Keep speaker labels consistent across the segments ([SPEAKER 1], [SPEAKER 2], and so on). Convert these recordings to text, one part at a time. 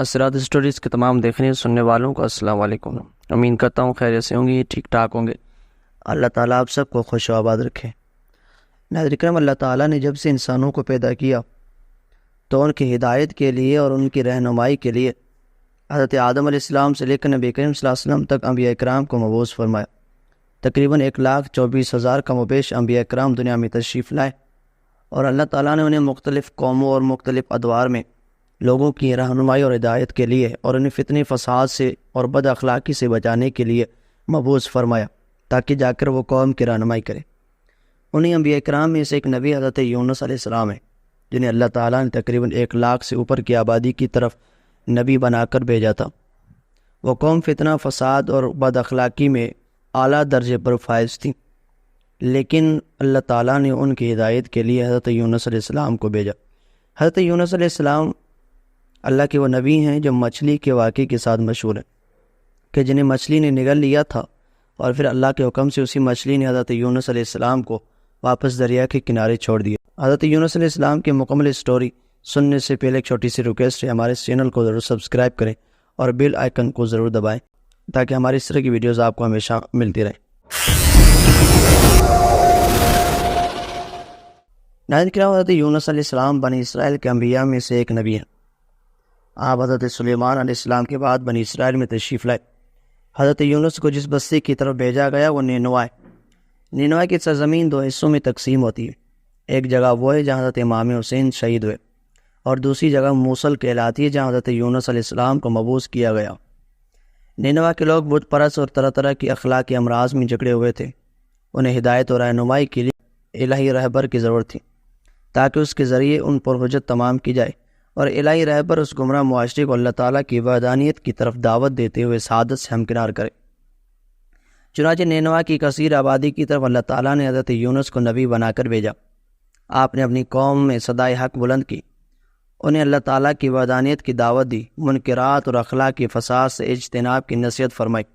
[SPEAKER 1] اسرار stories کے تمام دیکھنے سننے والوں کو السلام علیکم۔ امین کرتا ہوں خیریت سے ہوں گے، ٹھیک ٹھاک ہوں گے۔ اللہ تعالیٰ آپ سب کو خوش و آباد رکھے۔ ناظرین کرام، اللہ تعالیٰ نے جب سے انسانوں کو پیدا کیا تو ان کی ہدایت کے لیے اور ان کی رہنمائی کے لیے حضرت آدم علیہ السلام سے لے کر نبی کریم صلی اللہ علیہ وسلم تک انبیاء کرام کو مبعوث فرمایا۔ تقریباً 1,24,000 کم و بیش انبیاء کرام دنیا میں تشریف لائے، اور اللہ تعالیٰ نے انہیں مختلف قوموں اور مختلف ادوار میں لوگوں کی رہنمائی اور ہدایت کے لیے اور انہیں فتنہ فساد سے اور بد اخلاقی سے بچانے کے لیے مبعوث فرمایا، تاکہ جا کر وہ قوم کی رہنمائی کرے۔ انہیں انبیاء کرام میں سے ایک نبی حضرت یونس علیہ السلام ہے، جنہیں اللہ تعالیٰ نے تقریباً 1,00,000 سے اوپر کی آبادی کی طرف نبی بنا کر بھیجا تھا۔ وہ قوم فتنہ فساد اور بد اخلاقی میں اعلیٰ درجے پر فائز تھی، لیکن اللہ تعالیٰ نے ان کی ہدایت کے لیے حضرت یونس علیہ السلام کو بھیجا۔ حضرت یونس علیہ السلام اللہ کے وہ نبی ہیں جو مچھلی کے واقعے کے ساتھ مشہور ہیں، کہ جنہیں مچھلی نے نگل لیا تھا اور پھر اللہ کے حکم سے اسی مچھلی نے حضرت یونس علیہ السلام کو واپس دریا کے کنارے چھوڑ دیا۔ حضرت یونس علیہ السلام کی مکمل سٹوری سننے سے پہلے ایک چھوٹی سی ریکویسٹ ہے، ہمارے اس چینل کو ضرور سبسکرائب کریں اور بیل آئیکن کو ضرور دبائیں تاکہ ہماری اس طرح کی ویڈیوز آپ کو ہمیشہ ملتی رہیں۔ ناظرین کرام، حضرت یونس علیہ السلام بنی اسرائیل کے انبیاء میں سے ایک نبی ہیں۔ آپ حضرت سلیمان علیہ السلام کے بعد بنی اسرائیل میں تشریف لائے۔ حضرت یونس کو جس بستی کی طرف بھیجا گیا وہ نینوا ہے۔ نینوا کی سرزمین 2 حصوں میں تقسیم ہوتی ہے۔ ایک جگہ وہ ہے جہاں حضرت امام حسین شہید ہوئے، اور دوسری جگہ موصل کہلاتی ہے جہاں حضرت یونس علیہ السلام کو مبعوث کیا گیا۔ نینوا کے لوگ بت پرست اور طرح طرح کی اخلاقی امراض میں جکڑے ہوئے تھے۔ انہیں ہدایت اور رہنمائی کے لیے الہی رہبر کی ضرورت تھی، تاکہ اس کے ذریعے ان پر حجت تمام کی جائے، اور الہی رہبر اس گمراہ معاشرے کو اللہ تعالیٰ کی وحدانیت کی طرف دعوت دیتے ہوئے سعادت سے ہمکنار کرے۔ چنانچہ نینوا کی کثیر آبادی کی طرف اللہ تعالیٰ نے حضرت یونس کو نبی بنا کر بھیجا۔ آپ نے اپنی قوم میں صدائے حق بلند کی، انہیں اللہ تعالیٰ کی وحدانیت کی دعوت دی، منکرات اور اخلاقی فساد سے اجتناب کی نصیحت فرمائی،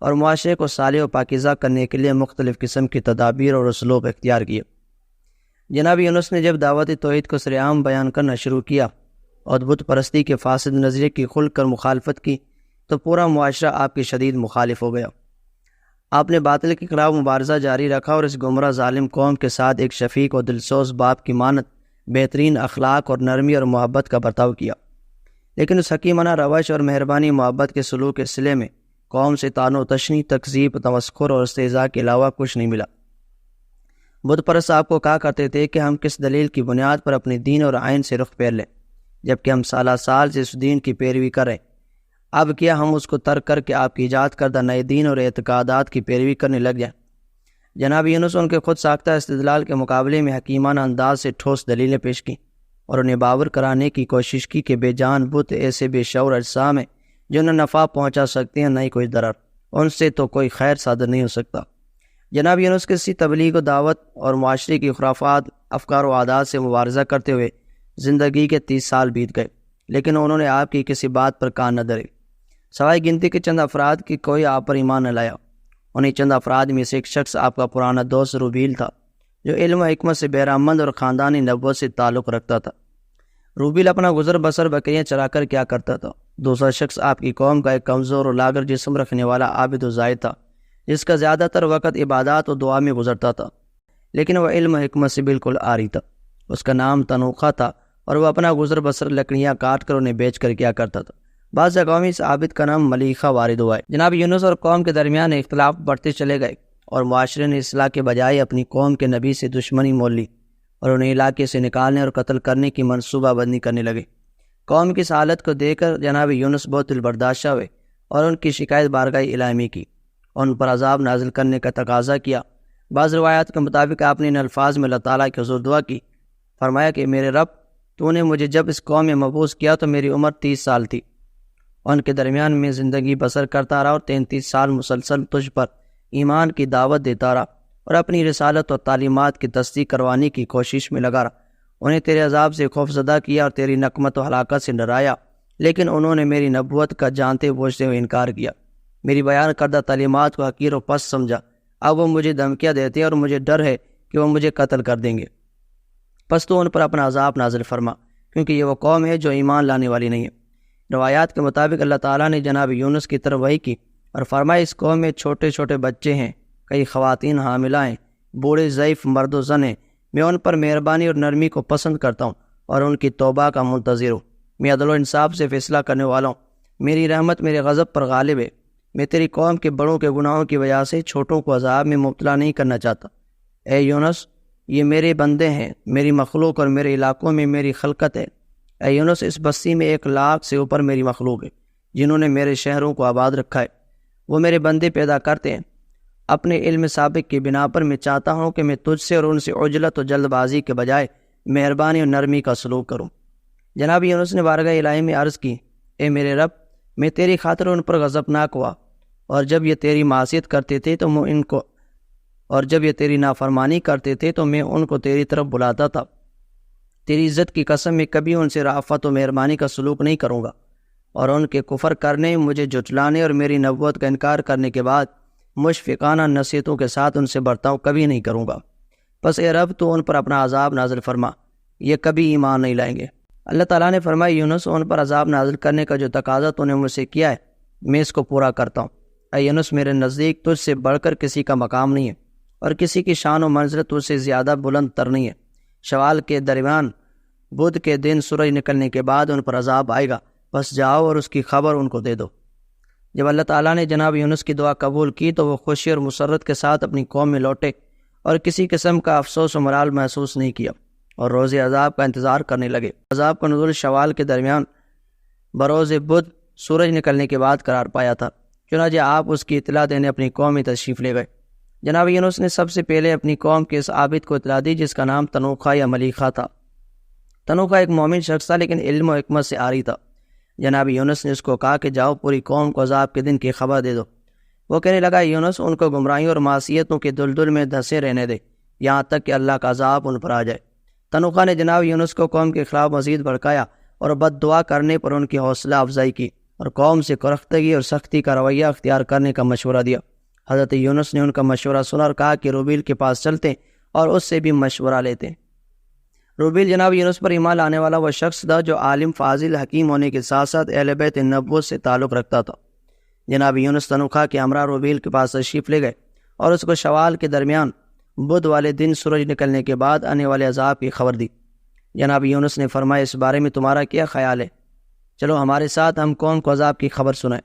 [SPEAKER 1] اور معاشرے کو صالح و پاکیزہ کرنے کے لیے مختلف قسم کی تدابیر اور اسلوب اختیار کیے۔ جناب یونس نے جب دعوت توحید کو سر عام بیان کرنا شروع کیا اور بت پرستی کے فاسد نظریے کی کھل کر مخالفت کی، تو پورا معاشرہ آپ کے شدید مخالف ہو گیا۔ آپ نے باطل کے خلاف مبارزہ جاری رکھا اور اس گمراہ ظالم قوم کے ساتھ ایک شفیق و دلسوز باپ کی مانت بہترین اخلاق اور نرمی اور محبت کا برتاؤ کیا، لیکن اس حکیمانہ روش اور مہربانی محبت کے سلوک کے صلے میں قوم سے طعن و تشنیع، تکذیب، تمسخر اور استہزاء کے علاوہ کچھ نہیں ملا۔ بت پرست آپ کو کہا کرتے تھے کہ ہم کس دلیل کی بنیاد پر اپنے دین اور آئین سے رخ پھیر لیں، جبکہ ہم سالہ سال سے اس دین کی پیروی کریں۔ اب کیا ہم اس کو ترک کر کے آپ کی ایجاد کردہ نئے دین اور اعتقادات کی پیروی کرنے لگ جائیں؟ جناب یونس ان کے خود ساختہ استدلال کے مقابلے میں حکیمانہ انداز سے ٹھوس دلیلیں پیش کیں، اور انہیں باور کرانے کی کوشش کی کہ بے جان بت ایسے بے شعور اجسام ہیں جو نہ نفع پہنچا سکتے ہیں نہ ہی کوئی ضرر، ان سے تو کوئی خیر صادر نہیں ہو سکتا۔ جناب یونس کسی تبلیغ و دعوت اور معاشرے کی خرافات، افکار و عادات سے مبارزہ کرتے ہوئے زندگی کے 30 سال بیت گئے، لیکن انہوں نے آپ کی کسی بات پر کان نہ دھرے، سوائے گنتی کے چند افراد کی کوئی آپ پر ایمان نہ لایا۔ انہیں چند افراد میں سے ایک شخص آپ کا پرانا دوست روبیل تھا، جو علم و حکمت سے بہرامند اور خاندانی نبوت سے تعلق رکھتا تھا۔ روبیل اپنا گزر بسر بکریاں چرا کر کیا کرتا تھا۔ دوسرا شخص آپ کی قوم کا ایک کمزور اور لاغر جسم رکھنے والا عابد و زاہد تھا، جس کا زیادہ تر وقت عبادات و دعا میں گزرتا تھا، لیکن وہ علم و حکمت سے بالکل عاری تھا۔ اس کا نام تنوخہ تھا، اور وہ اپنا گزر بسر لکڑیاں کاٹ کر انہیں بیچ کر کیا کرتا تھا۔ بعض جگہوں میں اس عابد کا نام ملیخہ وارد ہوا ہے۔ جناب یونس اور قوم کے درمیان اختلاف بڑھتے چلے گئے، اور معاشرے نے اصلاح کے بجائے اپنی قوم کے نبی سے دشمنی مول لی اور انہیں علاقے سے نکالنے اور قتل کرنے کی منصوبہ بندی کرنے لگے۔ قوم کی اس حالت کو دیکھ کر جناب یونس بہت دل برداشتہ ہوئے اور ان کی شکایت بارگاہ الہی میں کی، ان پر عذاب نازل کرنے کا تقاضا کیا۔ بعض روایات کے مطابق آپ نے ان الفاظ میں اللہ تعالیٰ کی حضور دعا کی، فرمایا کہ میرے رب، تو نے مجھے جب اس قوم میں مبعوث کیا تو میری عمر 30 سال تھی، ان کے درمیان میں زندگی بسر کرتا رہا اور 33 سال مسلسل تجھ پر ایمان کی دعوت دیتا رہا اور اپنی رسالت اور تعلیمات کی تصدیق کروانے کی کوشش میں لگا رہا۔ انہیں تیرے عذاب سے خوف زدہ کیا اور تیری نقمت و ہلاکت سے ڈرایا، لیکن انہوں نے میری نبوت کا جانتے بوجھتے ہوئے انکار کیا، میری بیان کردہ تعلیمات کو حقیر و پست سمجھا۔ اب وہ مجھے دھمکیاں دیتے ہیں اور مجھے ڈر ہے کہ وہ مجھے قتل کر دیں گے۔ پس تو ان پر اپنا عذاب نازل فرما، کیونکہ یہ وہ قوم ہے جو ایمان لانے والی نہیں ہے۔ روایات کے مطابق اللہ تعالیٰ نے جناب یونس کی طرف وحی کی اور فرمایا اس قوم میں چھوٹے چھوٹے بچے ہیں، کئی خواتین حاملہ ہیں، بوڑھے ضعیف مرد و زن ہیں، میں ان پر مہربانی اور نرمی کو پسند کرتا ہوں اور ان کی توبہ کا منتظر ہوں، میں عدل و انصاف سے فیصلہ کرنے والا ہوں، میری رحمت میرے غضب پر غالب ہے، میں تیری قوم کے بڑوں کے گناہوں کی وجہ سے چھوٹوں کو عذاب میں مبتلا نہیں کرنا چاہتا۔ اے یونس، یہ میرے بندے ہیں، میری مخلوق اور میرے علاقوں میں میری خلقت ہے۔ اے یونس، اس بستی میں 1,00,000 سے اوپر میری مخلوق ہے جنہوں نے میرے شہروں کو آباد رکھا ہے، وہ میرے بندے پیدا کرتے ہیں۔ اپنے علم سابق کی بنا پر میں چاہتا ہوں کہ میں تجھ سے اور ان سے عجلت و جلد بازی کے بجائے مہربانی اور نرمی کا سلوک کروں۔ جناب یونس نے بارگاہ الہی میں عرض کی، اے میرے رب، میں تیری خاطر ان پر غضبناک ہوا، اور جب یہ تیری معصیت کرتے تھے تو میں ان کو تیری طرف بلاتا تھا۔ تیری عزت کی قسم میں کبھی ان سے رافت و مہربانی کا سلوک نہیں کروں گا، اور ان کے کفر کرنے، مجھے جھٹلانے اور میری نبوت کا انکار کرنے کے بعد مشفقانہ نصیحتوں کے ساتھ ان سے برتاؤ کبھی نہیں کروں گا۔ پس اے رب، تو ان پر اپنا عذاب نازل فرما، یہ کبھی ایمان نہیں لائیں گے۔ اللہ تعالیٰ نے فرمایا، یونس، ان پر عذاب نازل کرنے کا جو تقاضا تو نے مجھ سے کیا ہے میں اس کو پورا کرتا ہوں۔ اے یونس، میرے نزدیک تجھ سے بڑھ کر کسی کا مقام نہیں ہے، اور کسی کی شان و منزلت تجھ سے زیادہ بلند تر نہیں ہے۔ شوال کے درمیان بدھ کے دن سورج نکلنے کے بعد ان پر عذاب آئے گا، بس جاؤ اور اس کی خبر ان کو دے دو۔ جب اللہ تعالیٰ نے جناب یونس کی دعا قبول کی تو وہ خوشی اور مسرت کے ساتھ اپنی قوم میں لوٹے اور کسی قسم کا افسوس و ملال محسوس نہیں کیا، اور روز عذاب کا انتظار کرنے لگے۔ عذاب کا نزول شوال کے درمیان بروز بدھ سورج نکلنے کے بعد قرار پایا تھا، چنانچہ آپ اس کی اطلاع دینے اپنی قوم میں تشریف لے گئے۔ جناب یونس نے سب سے پہلے اپنی قوم کے اس عابد کو اطلاع دی جس کا نام تنوخہ یا ملیخہ تھا۔ تنوخہ ایک مومن شخص تھا لیکن علم و حکمت سے عاری تھا۔ جناب یونس نے اس کو کہا کہ جاؤ پوری قوم کو عذاب کے دن کی خبر دے دو۔ وہ کہنے لگا، یونس، ان کو گمراہیوں اور معصیتوں کے دلدل میں دھسے رہنے دے یہاں تک کہ اللہ کا عذاب ان پر آ جائے۔ تنوخہ نے جناب یونس کو قوم کے خلاف مزید بھڑکایا اور بد دعا کرنے پر ان کی حوصلہ افزائی کی اور قوم سے کرختگی اور سختی کا رویہ اختیار کرنے کا مشورہ دیا۔ حضرت یونس نے ان کا مشورہ سنا اور کہا کہ روبیل کے پاس چلتے اور اس سے بھی مشورہ لیتے۔ روبیل جناب یونس پر ایمان لانے والا وہ شخص تھا جو عالم، فاضل، حکیم ہونے کے ساتھ ساتھ اہل بیت نبوت سے تعلق رکھتا تھا۔ جناب یونس تنوخہ کے ہمراہ روبیل کے پاس تشریف لے گئے اور اس کو شوال کے درمیان بدھ والے دن سورج نکلنے کے بعد آنے والے عذاب کی خبر دی۔ جناب یونس نے فرمایا، اس بارے میں تمہارا کیا خیال ہے؟ چلو ہمارے ساتھ، ہم قوم کو عذاب کی خبر سنائیں۔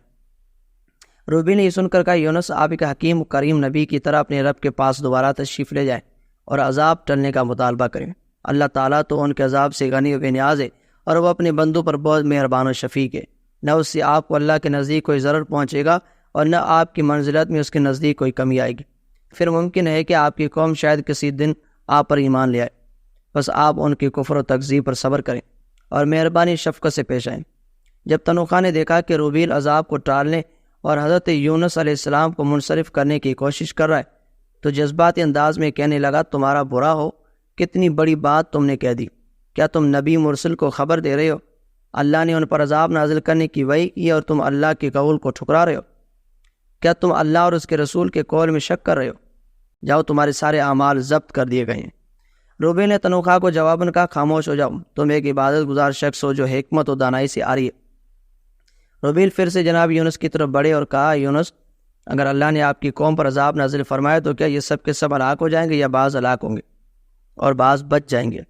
[SPEAKER 1] روبیل نے یہ سن کر کہا، یونس، آپ ایک حکیم کریم نبی کی طرح اپنے رب کے پاس دوبارہ تشریف لے جائیں اور عذاب ٹلنے کا مطالبہ کریں۔ اللہ تعالیٰ تو ان کے عذاب سے غنی و بے نیاز ہے، اور وہ اپنے بندوں پر بہت مہربان و شفیق ہے۔ نہ اس سے آپ کو اللہ کے نزدیک کوئی ضرر پہنچے گا اور نہ آپ کی منزلت میں اس کے نزدیک کوئی کمی آئے گی۔ پھر ممکن ہے کہ آپ کی قوم شاید کسی دن آپ پر ایمان لے آئے، بس آپ ان کی کفر و تکذیب پر صبر کریں اور مہربانی شفقت سے پیش آئیں۔ جب تنوخہ نے دیکھا کہ روبیل عذاب کو ٹالنے اور حضرت یونس علیہ السلام کو منصرف کرنے کی کوشش کر رہا ہے تو جذباتی انداز میں کہنے لگا، تمہارا برا ہو، کتنی بڑی بات تم نے کہہ دی، کیا تم نبی مرسل کو خبر دے رہے ہو؟ اللہ نے ان پر عذاب نازل کرنے کی وحی کی اور تم اللہ کے قول کو ٹھکرا رہے ہو؟ کیا تم اللہ اور اس کے رسول کے قول میں شک کر رہے ہو؟ جاؤ، تمہارے سارے اعمال ضبط کر دیے گئے ہیں۔ روبیل نے تنوخہ کو جواباً کہا، خاموش ہو جاؤ، تم ایک عبادت گزار شخص ہو جو حکمت و دانائی سے آ رہی ہے۔ روبیل پھر سے جناب یونس کی طرف بڑھے اور کہا، یونس، اگر اللہ نے آپ کی قوم پر عذاب نازل فرمایا تو کیا یہ سب کے سب ہلاک ہو جائیں گے یا بعض ہلاک ہوں گے اور بعض بچ جائیں گے؟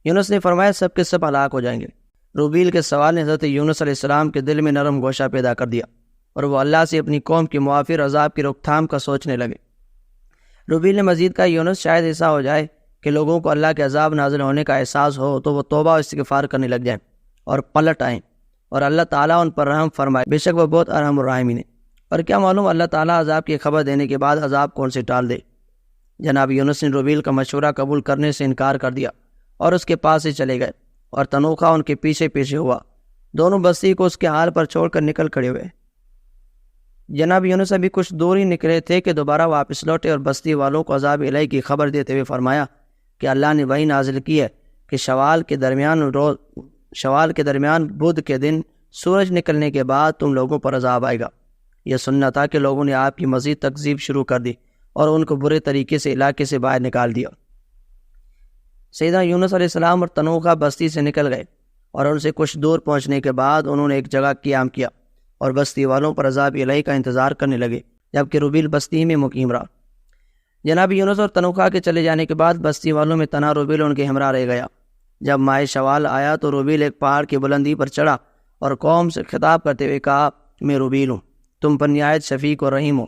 [SPEAKER 1] یونس نے فرمایا، سب کے سب ہلاک ہو جائیں گے۔ روبیل کے سوال نے حضرت یونس علیہ السلام کے دل میں نرم گوشہ پیدا کر دیا اور وہ اللہ سے اپنی قوم کی موافر عذاب کی روک تھام کا سوچنے لگے۔ روبیل نے مزید کہا، یونس، شاید ایسا ہو جائے کہ لوگوں کو اللہ کے عذاب نازل ہونے کا احساس ہو تو وہ توبہ و استغفار کرنے لگ جائیں اور پلٹ آئیں اور اللہ تعالیٰ ان پر رحم فرمائے، بے شک وہ بہت ارحم الراحمین ہے۔ اور کیا معلوم اللہ تعالیٰ عذاب کی خبر دینے کے بعد عذاب کون سے ٹال دے۔ جناب یونس نے روبیل کا مشورہ قبول کرنے سے انکار کر دیا اور اس کے پاس سے چلے گئے، اور تنوخہ ان کے پیچھے پیچھے ہوا۔ دونوں بستی کو اس کے حال پر چھوڑ کر نکل کھڑے ہوئے۔ جناب یونس ابھی کچھ دور ہی نکلے تھے کہ دوبارہ واپس لوٹے اور بستی والوں کو عذاب الہی کی خبر دیتے ہوئے فرمایا کہ اللہ نے وحی نازل کی ہے کہ شوال کے درمیان بدھ کے دن سورج نکلنے کے بعد تم لوگوں پر عذاب آئے گا۔ یہ سننا تھا کہ لوگوں نے آپ کی مزید تکذیب شروع کر دی اور ان کو برے طریقے سے علاقے سے باہر نکال دیا۔ سیدنا یونس علیہ السلام اور تنوخہ بستی سے نکل گئے اور ان سے کچھ دور پہنچنے کے بعد انہوں نے ایک جگہ قیام کیا اور بستی والوں پر عذاب الہی کا انتظار کرنے لگے، جبکہ روبیل بستی میں مقیم رہا۔ جناب یونس اور تنوخہ کے چلے جانے کے بعد بستی والوں میں تنہا روبیل ان کے ہمراہ رہ گیا۔ جب ماہ شوال آیا تو روبیل ایک پہاڑ کی بلندی پر چڑھا اور قوم سے خطاب کرتے ہوئے کہا، میں روبیل ہوں، تم پر نہایت شفیق اور رحیم ہو۔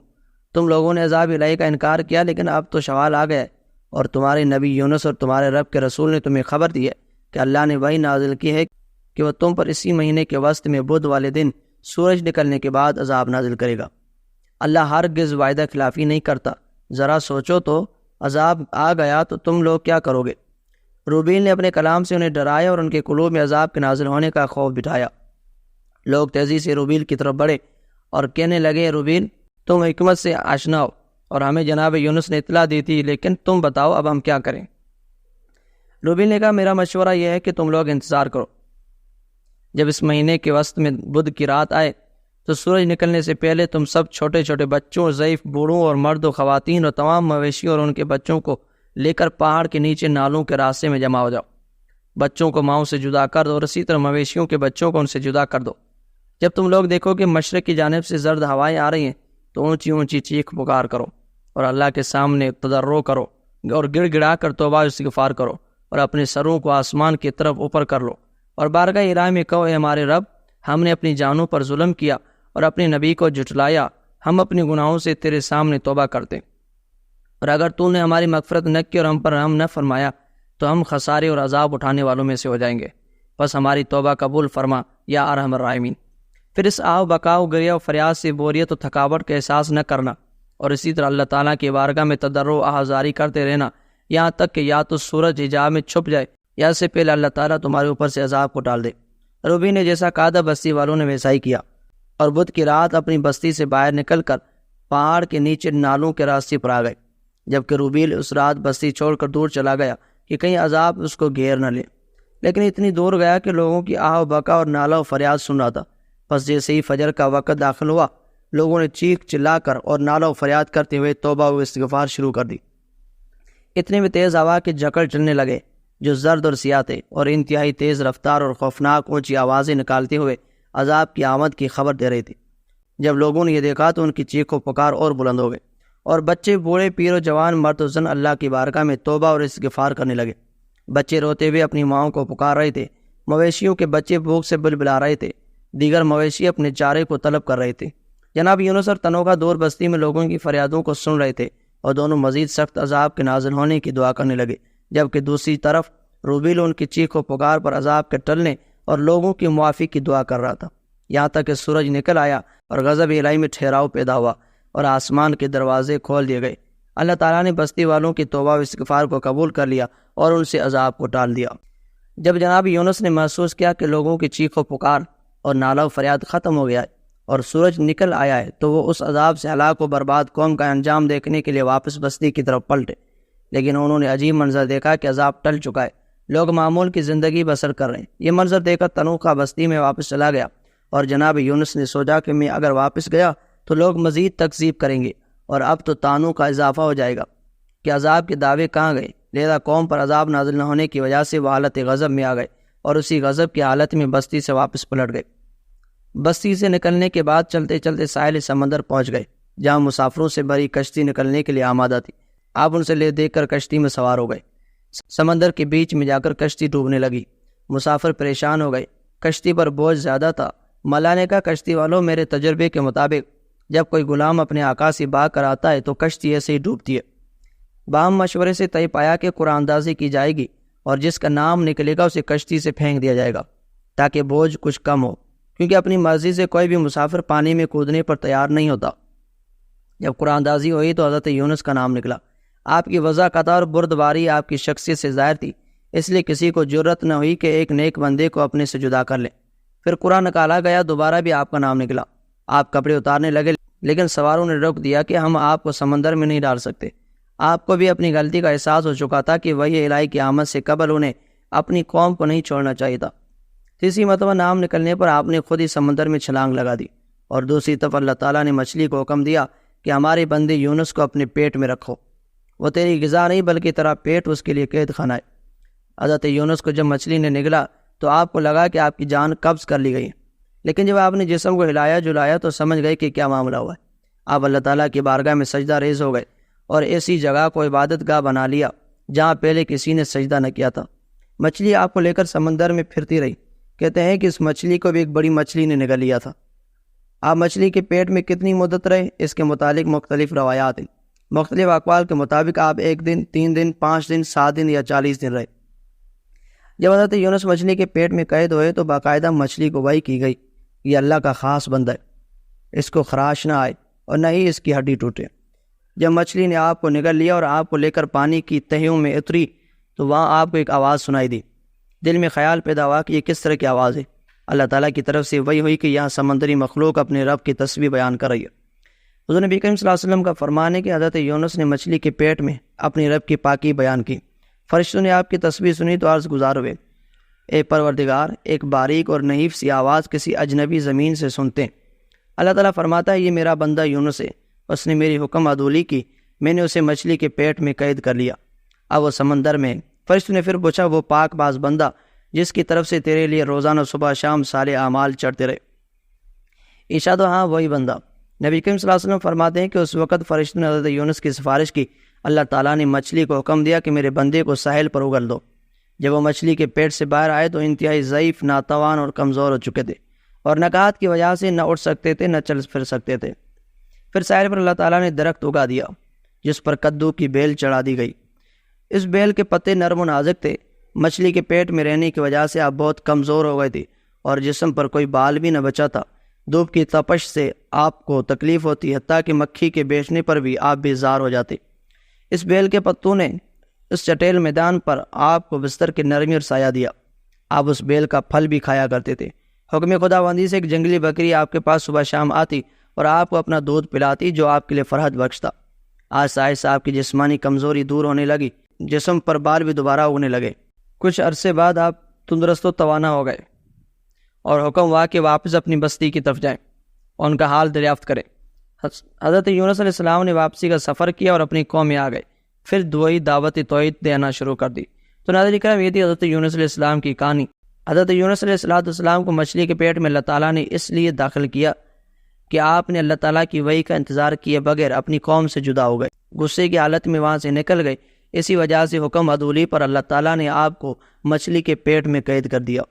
[SPEAKER 1] تم لوگوں نے عذاب الہی کا انکار کیا، لیکن اب تو شوال آ گیا ہے، اور تمہارے نبی یونس اور تمہارے رب کے رسول نے تمہیں خبر دی ہے کہ اللہ نے وحی نازل کی ہے کہ وہ تم پر اسی مہینے کے وسط میں بدھ والے دن سورج نکلنے کے بعد عذاب نازل کرے گا۔ اللہ ہرگز وعدہ خلافی نہیں کرتا، ذرا سوچو تو، عذاب آ گیا تو تم لوگ کیا کرو گے؟ روبیل نے اپنے کلام سے انہیں ڈرایا اور ان کے قلوب میں عذاب کے نازل ہونے کا خوف بٹھایا۔ لوگ تیزی سے روبیل کی طرف بڑھے اور کہنے لگے، روبیل تم حکمت سے آشنا ہو اور ہمیں جناب یونس نے اطلاع دی تھی، لیکن تم بتاؤ اب ہم کیا کریں؟ روبیل نے کہا، میرا مشورہ یہ ہے کہ تم لوگ انتظار کرو، جب اس مہینے کے وسط میں بدھ کی رات آئے تو سورج نکلنے سے پہلے تم سب چھوٹے چھوٹے بچوں، ضعیف بوڑھوں اور مرد و خواتین اور تمام مویشیوں اور ان کے بچوں کو لے کر پہاڑ کے نیچے نالوں کے راستے میں جمع ہو جاؤ۔ بچوں کو ماؤں سے جدا کر دو اور اسی طرح مویشیوں کے بچوں کو ان سے جدا کر دو۔ جب تم لوگ دیکھو کہ مشرق کی جانب سے زرد ہوائیں آ رہی ہیں تو اونچی اونچی چیخ پکار کرو اور اللہ کے سامنے تضرع کرو اور گڑ گڑا کر توبہ استغفار کرو اور اپنے سروں کو آسمان کی طرف اوپر کر لو اور بارگاہ الہی میں کہو، اے ہمارے رب، ہم نے اپنی جانوں پر ظلم کیا اور اپنے نبی کو جھٹلایا، ہم اپنے گناہوں سے تیرے سامنے توبہ کرتے، اور اگر تو نے ہماری مغفرت نہ کی اور ہم پر رحم نہ فرمایا تو ہم خسارے اور عذاب اٹھانے والوں میں سے ہو جائیں گے، بس ہماری توبہ قبول فرما یا ارحم الراحمین۔ پھر اس آو بکاؤ گریہ و فریاد سے بوریت و تھکاوٹ کا احساس نہ کرنا اور اسی طرح اللہ تعالیٰ کی بارگاہ میں تضرع و آہذاری کرتے رہنا، یہاں تک کہ یا تو سورج حجاب میں چھپ جائے یا اس سے پہلے اللہ تعالیٰ تمہارے اوپر سے عذاب کو ڈال دے۔ روبی نے جیسا کہا تھا بستی والوں نے ویسا ہی کیا، اور بدھ کی رات اپنی بستی سے باہر نکل کر پہاڑ کے نیچے نالوں کے راستے پر آ گئے، جبکہ روبیل اس رات بستی چھوڑ کر دور چلا گیا کہ کہیں عذاب اس کو گھیر نہ لے، لیکن اتنی دور گیا کہ لوگوں کی آہ و بکا اور نالا و فریاد سن رہا تھا۔ پس جیسے ہی فجر کا وقت داخل ہوا، لوگوں نے چیخ چلا کر اور نالا و فریاد کرتے ہوئے توبہ و استغفار شروع کر دی۔ اتنے میں تیز ہوا کے جھکڑ چلنے لگے جو زرد اور سیاہ تھے اور انتہائی تیز رفتار اور خوفناک اونچی آوازیں نکالتے ہوئے عذاب کی آمد کی خبر دے رہی تھی۔ جب لوگوں نے یہ دیکھا تو ان کی چیخ و پکار اور بلند ہو گئے، اور بچے، بوڑھے، پیر و جوان، مرد و زن اللہ کی بارگاہ میں توبہ اور استغفار کرنے لگے۔ بچے روتے ہوئے اپنی ماؤں کو پکار رہے تھے، مویشیوں کے بچے بھوک سے بلبلا رہے تھے، دیگر مویشی اپنے چارے کو طلب کر رہے تھے۔ جناب یونس اور تنوخہ دور بستی میں لوگوں کی فریادوں کو سن رہے تھے اور دونوں مزید سخت عذاب کے نازل ہونے کی دعا کرنے لگے، جبکہ دوسری طرف روبیل ان کی چیخ و پکار پر عذاب کے ٹلنے اور لوگوں کی معافی کی دعا کر رہا تھا، یہاں تک کہ سورج نکل آیا اور غضب الہی میں ٹھہراؤ پیدا ہوا اور آسمان کے دروازے کھول دیے گئے۔ اللہ تعالیٰ نے بستی والوں کی توبہ و استغفار کو قبول کر لیا اور ان سے عذاب کو ٹال دیا۔ جب جناب یونس نے محسوس کیا کہ لوگوں کی چیخ و پکار اور نالہ و فریاد ختم ہو گیا ہے اور سورج نکل آیا ہے، تو وہ اس عذاب سے ہلاک و برباد قوم کا انجام دیکھنے کے لیے واپس بستی کی طرف پلٹے، لیکن انہوں نے عجیب منظر دیکھا کہ عذاب ٹل چکا ہے، لوگ معمول کی زندگی بسر کر رہے ہیں۔ یہ منظر دیکھ کر تنوخہ بستی میں واپس چلا گیا، اور جناب یونس نے سوچا کہ میں اگر واپس گیا تو لوگ مزید تکذیب کریں گے اور اب تو طعنوں کا اضافہ ہو جائے گا کہ عذاب کے دعوے کہاں گئے، لہذا قوم پر عذاب نازل نہ ہونے کی وجہ سے وہ حالت غضب میں آ گئے اور اسی غضب کی حالت میں بستی سے واپس پلٹ گئے۔ بستی سے نکلنے کے بعد چلتے چلتے ساحل سمندر پہنچ گئے، جہاں مسافروں سے بھری کشتی نکلنے کے لیے آمادہ تھی۔ آپ ان سے لے دیکھ کر کشتی میں سوار ہو گئے۔ سمندر کے بیچ میں جا کر کشتی ڈوبنے لگی، مسافر پریشان ہو گئے، کشتی پر بوجھ زیادہ تھا۔ ملا نے کہا، کشتی والوں، میرے تجربے کے مطابق جب کوئی غلام اپنے آقا سے بھاگ کر آتا ہے تو کشتی ایسے ہی ڈوبتی ہے۔ باہم مشورے سے طے پایا کہ قرآن اندازی کی جائے گی اور جس کا نام نکلے گا اسے کشتی سے پھینک دیا جائے گا تاکہ بوجھ کچھ کم ہو، کیونکہ اپنی مرضی سے کوئی بھی مسافر پانی میں کودنے پر تیار نہیں ہوتا۔ جب قرآن اندازی ہوئی تو حضرت یونس کا نام نکلا۔ آپ کی وضاحت اور بردباری آپ کی شخصیت سے ظاہر تھی، اس لیے کسی کو جرت نہ ہوئی کہ ایک نیک بندے کو اپنے سے جدا کر لے۔ پھر قرآن نکالا گیا، دوبارہ بھی آپ کا نام نکلا۔ آپ کپڑے اتارنے لگے، لیکن سواروں نے روک دیا کہ ہم آپ کو سمندر میں نہیں ڈال سکتے۔ آپ کو بھی اپنی غلطی کا احساس ہو چکا تھا کہ وحی الہی کی آمد سے قبل انہیں اپنی قوم کو نہیں چھوڑنا چاہیے تھا۔ تیسری مرتبہ نام نکلنے پر آپ نے خود ہی سمندر میں چھلانگ لگا دی، اور دوسری طرف اللہ تعالیٰ نے مچھلی کو حکم دیا کہ ہمارے بندے یونس کو اپنے پیٹ میں رکھو، وہ تیری غذا نہیں بلکہ تیرا پیٹ اس کے لیے قید خانہ ہے۔ حضرت یونس کو جب مچھلی نے نگلا تو آپ کو لگا کہ آپ کی جان قبض کر لی گئی ہے، لیکن جب آپ نے جسم کو ہلایا جلایا تو سمجھ گئے کہ کیا معاملہ ہوا ہے۔ آپ اللہ تعالیٰ کی بارگاہ میں سجدہ ریز ہو گئے اور ایسی جگہ کو عبادت گاہ بنا لیا جہاں پہلے کسی نے سجدہ نہ کیا تھا۔ مچھلی آپ کو لے کر سمندر میں پھرتی رہی۔ کہتے ہیں کہ اس مچھلی کو بھی ایک بڑی مچھلی نے نگل لیا تھا۔ آپ مچھلی کے پیٹ میں کتنی مدت رہے، اس کے متعلق مختلف روایات ہیں۔ مختلف اقوال کے مطابق آپ 1 دن، 3 دن، 5 دن، 7 دن یا 40 دن رہے۔ جب حضرت یونس مچھلی کے پیٹ میں قید ہوئے تو باقاعدہ مچھلی کو وحی کی گئی، یہ اللہ کا خاص بندہ ہے، اس کو خراش نہ آئے اور نہ ہی اس کی ہڈی ٹوٹے۔ جب مچھلی نے آپ کو نگل لیا اور آپ کو لے کر پانی کی تہیوں میں اتری تو وہاں آپ کو ایک آواز سنائی دی۔ دل میں خیال پیدا ہوا کہ یہ کس طرح کی آواز ہے۔ اللہ تعالیٰ کی طرف سے وحی ہوئی کہ یہاں سمندری مخلوق اپنے رب کی تسبیح بیان کر رہی ہے۔ حضور نبی کریم صلی اللہ علیہ وسلم کا فرمان ہے کہ حضرت یونس نے مچھلی کے پیٹ میں اپنی رب کی پاکی بیان کی۔ فرشتوں نے آپ کی تسبیح سنی تو عرض گزار ہوئے، اے پروردگار، ایک باریک اور نحیف سی آواز کسی اجنبی زمین سے سنتے ہیں۔ اللہ تعالیٰ فرماتا ہے یہ میرا بندہ یونس ہے، اس نے میری حکم عدولی کی، میں نے اسے مچھلی کے پیٹ میں قید کر لیا، اب وہ سمندر میں ہے۔ فرشتوں نے پھر پوچھا وہ پاک باز بندہ جس کی طرف سے تیرے لیے روزانہ صبح شام صالح اعمال چڑھتے رہے؟ ارشاد ہاں وہی بندہ۔ نبی کریم صلی اللہ علیہ وسلم فرماتے ہیں کہ اس وقت فرشتوں نے حضرت یونس کی سفارش کی۔ اللہ تعالیٰ نے مچھلی کو حکم دیا کہ میرے بندے کو ساحل پر اگل دو۔ جب وہ مچھلی کے پیٹ سے باہر آئے تو انتہائی ضعیف، ناتوان اور کمزور ہو چکے تھے اور نکہت کی وجہ سے نہ اٹھ سکتے تھے نہ چل پھر سکتے تھے۔ پھر ساحل پر اللہ تعالیٰ نے درخت اگا دیا جس پر کدو کی بیل چڑھا دی گئی۔ اس بیل کے پتے نرم و نازک تھے۔ مچھلی کے پیٹ میں رہنے کی وجہ سے آپ بہت کمزور ہو گئے تھے اور جسم پر کوئی بال بھی نہ بچا تھا۔ دھوپ کی تپش سے آپ کو تکلیف ہوتی، حتیٰ کہ مکھی کے بیچنے پر بھی آپ بیزار ہو جاتے۔ اس بیل کے پتوں نے اس چٹیل میدان پر آپ کو بستر کی نرمی اور سایہ دیا۔ آپ اس بیل کا پھل بھی کھایا کرتے تھے۔ حکم خداوندی سے ایک جنگلی بکری آپ کے پاس صبح شام آتی اور آپ کو اپنا دودھ پلاتی جو آپ کے لیے فرحت بخشتا۔ آہستہ آہستہ آپ کی جسمانی کمزوری دور ہونے لگی، جسم پر بال بھی دوبارہ اگنے لگے۔ کچھ عرصے بعد آپ تندرست و توانا ہو گئے اور حکم ہوا کہ واپس اپنی بستی کی طرف جائیں اور ان کا حال دریافت کریں۔ حضرت یونس علیہ السلام نے واپسی کا سفر کیا اور اپنی قوم میں آ گئے، پھر دعوت توحید دینا شروع کر دی۔ تو ناظرین کرام، یہ تھی حضرت یونس علیہ السلام کی کہانی۔ حضرت یونس علیہ السلام کو مچھلی کے پیٹ میں اللہ تعالیٰ نے اس لیے داخل کیا کہ آپ نے اللہ تعالیٰ کی وحی کا انتظار کیے بغیر اپنی قوم سے جدا ہو گئے، غصے کی حالت میں وہاں سے نکل گئے۔ اسی وجہ سے حکم عدولی پر اللہ تعالیٰ نے آپ کو مچھلی کے پیٹ میں قید کر دیا۔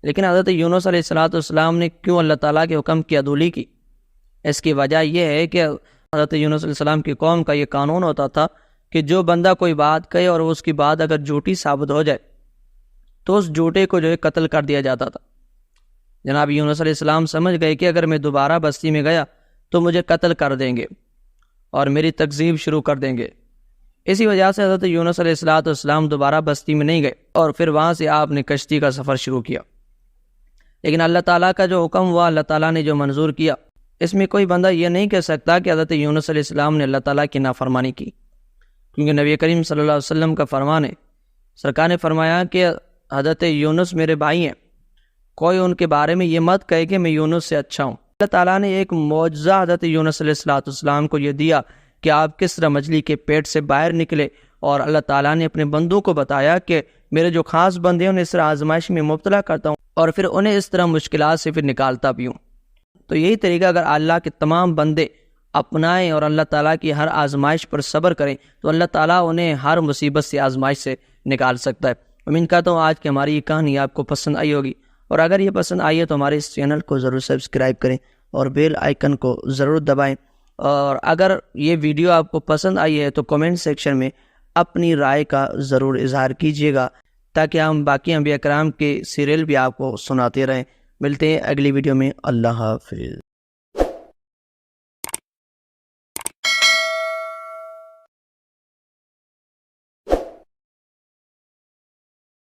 [SPEAKER 1] لیکن حضرت یونس علیہ السلام نے کیوں اللہ تعالیٰ کے حکم کی عدولی کی؟ اس کی وجہ یہ ہے کہ حضرت یونس علیہ السلام کی قوم کا یہ قانون ہوتا تھا کہ جو بندہ کوئی بات کہے اور اس کی بات اگر جھوٹی ثابت ہو جائے تو اس جھوٹے کو جو ہے قتل کر دیا جاتا تھا۔ جناب یونس علیہ السلام سمجھ گئے کہ اگر میں دوبارہ بستی میں گیا تو مجھے قتل کر دیں گے اور میری تکذیب شروع کر دیں گے۔ اسی وجہ سے حضرت یونس علیہ السلام دوبارہ بستی میں نہیں گئے اور پھر وہاں سے آپ نے کشتی کا سفر شروع کیا۔ لیکن اللہ تعالیٰ کا جو حکم ہوا، اللہ تعالیٰ نے جو منظور کیا، اس میں کوئی بندہ یہ نہیں کہہ سکتا کہ حضرت یونس علیہ السلام نے اللہ تعالیٰ کی نافرمانی کی، کیونکہ نبی کریم صلی اللہ علیہ وسلم کا فرمان ہے۔ سرکار نے فرمایا کہ حضرت یونس میرے بھائی ہیں، کوئی ان کے بارے میں یہ مت کہے کہ میں یونس سے اچھا ہوں۔ اللہ تعالیٰ نے ایک معجزہ حضرت یونس علیہ السلام کو یہ دیا کہ آپ کس طرح مچھلی کے پیٹ سے باہر نکلے، اور اللہ تعالیٰ نے اپنے بندوں کو بتایا کہ میرے جو خاص بندے ہیں انہیں اس طرح آزمائش میں مبتلا کرتا ہوں اور پھر انہیں اس طرح مشکلات سے پھر نکالتا بھی ہوں۔ تو یہی طریقہ اگر اللہ کے تمام بندے اپنائیں اور اللہ تعالیٰ کی ہر آزمائش پر صبر کریں تو اللہ تعالیٰ انہیں ہر مصیبت سے، آزمائش سے نکال سکتا ہے۔ امید کرتا ہوں آج کی ہماری یہ کہانی آپ کو پسند آئی ہوگی، اور اگر یہ پسند آئی ہے تو ہمارے اس چینل کو ضرور سبسکرائب کریں اور بیل آئیکن کو ضرور دبائیں، اور اگر یہ ویڈیو آپ کو پسند آئی ہے تو کمنٹ سیکشن میں اپنی رائے کا ضرور اظہار کیجیے گا تاکہ ہم باقی انبیاء کرام کے سیریل بھی آپ کو سناتے رہیں۔ ملتے ہیں اگلی ویڈیو میں۔ اللہ حافظ۔